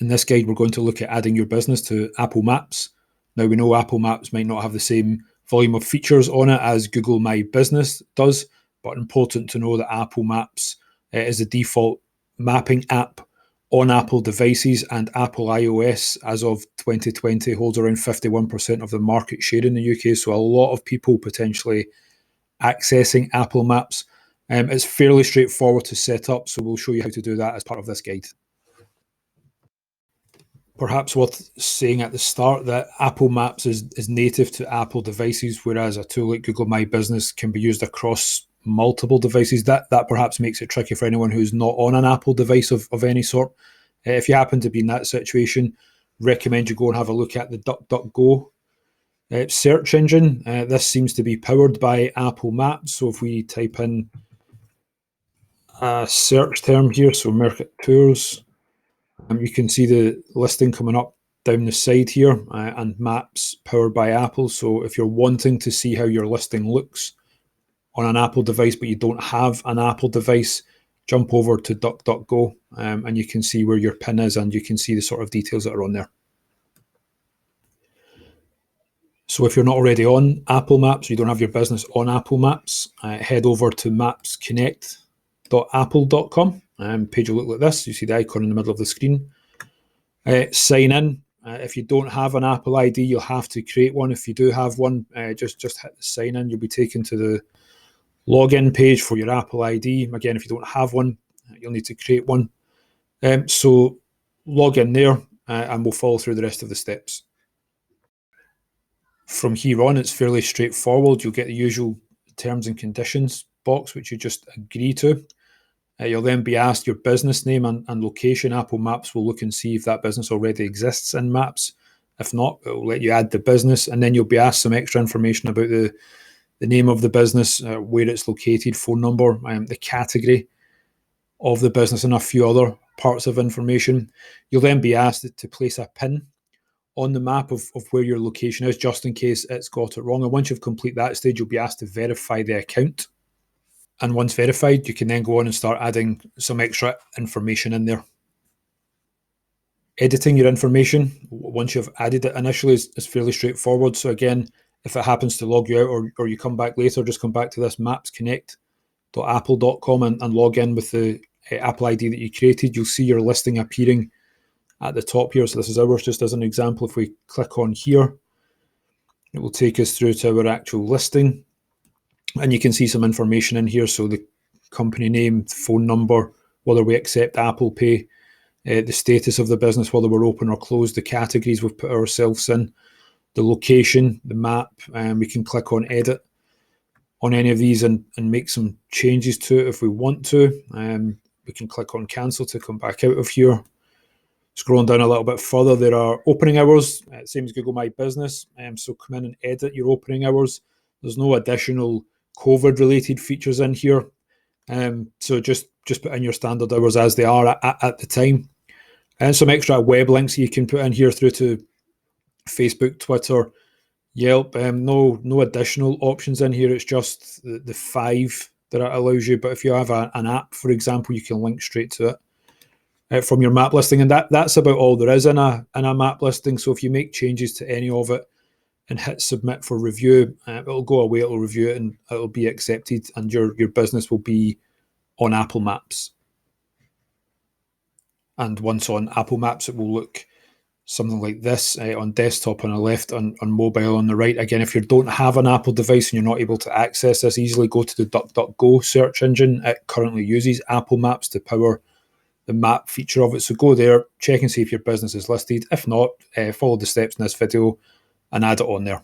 In this guide, we're going to look at adding your business to Apple Maps. Now, we know Apple Maps might not have the same volume of features on it as Google My Business does, but important to know that Apple Maps is the default mapping app on Apple devices, and Apple iOS, as of 2020, holds around 51% of the market share in the UK. So a lot of people potentially accessing Apple Maps. It's fairly straightforward to set up, so we'll show you how to do that as part of this guide. Perhaps worth saying at the start that Apple Maps is native to Apple devices, whereas a tool like Google My Business can be used across multiple devices. That perhaps makes it tricky for anyone who's not on an Apple device of any sort. If you happen to be in that situation, recommend you go and have a look at the DuckDuckGo search engine. This seems to be powered by Apple Maps. So if we type in a search term here, so Market Tours, you can see the listing coming up down the side here, and Maps powered by Apple. So if you're wanting to see how your listing looks on an Apple device, but you don't have an Apple device, jump over to DuckDuckGo, and you can see where your pin is, and you can see the sort of details that are on there. So if you're not already on Apple Maps, you don't have your business on Apple Maps, head over to mapsconnect.apple.com. Page will look like this. You see the icon in the middle of the screen. Sign in. If you don't have an Apple ID, you'll have to create one. If you do have one, just hit the sign in. You'll be taken to the login page for your Apple ID. Again, if you don't have one, you'll need to create one. So log in there, and we'll follow through the rest of the steps. From here on, it's fairly straightforward. You'll get the usual terms and conditions box, which you just agree to. You'll then be asked your business name and location. Apple Maps will look and see if that business already exists in Maps. If not, it will let you add the business, and then you'll be asked some extra information about the name of the business, where it's located, phone number, the category of the business, and a few other parts of information. You'll then be asked to place a pin on the map of where your location is, just in case it's got it wrong. And once you've completed that stage, you'll be asked to verify the account. And once verified, you can then go on and start adding some extra information in there. Editing your information, once you've added it initially, is fairly straightforward. So again, if it happens to log you out or you come back later, just come back to this mapsconnect.apple.com and log in with the Apple ID that you created. You'll see your listing appearing at the top here. So this is ours, just as an example. If we click on here, it will take us through to our actual listing. And you can see some information in here. So the company name, phone number, whether we accept Apple Pay, the status of the business, whether we're open or closed, the categories we've put ourselves in, the location, the map, and we can click on edit on any of these and make some changes to it if we want to. We can click on cancel to come back out of here. Scrolling down a little bit further, there are opening hours, same as Google My Business. So come in and edit your opening hours. There's no additional COVID-related features in here. So just put in your standard hours as they are at the time. And some extra web links you can put in here through to Facebook, Twitter, Yelp. No additional options in here. It's just the 5 that it allows you. But if you have an app, for example, you can link straight to it from your map listing. And that's about all there is in a map listing. So if you make changes to any of it and hit submit for review, it'll go away, it'll review it, and it'll be accepted, and your business will be on Apple Maps. And once on Apple Maps, it will look something like this on desktop on the left, on mobile on the right. Again, if you don't have an Apple device and you're not able to access this easily, go to the DuckDuckGo search engine. It currently uses Apple Maps to power the map feature of it. So go there, check and see if your business is listed. If not, follow the steps in this video and add it on there.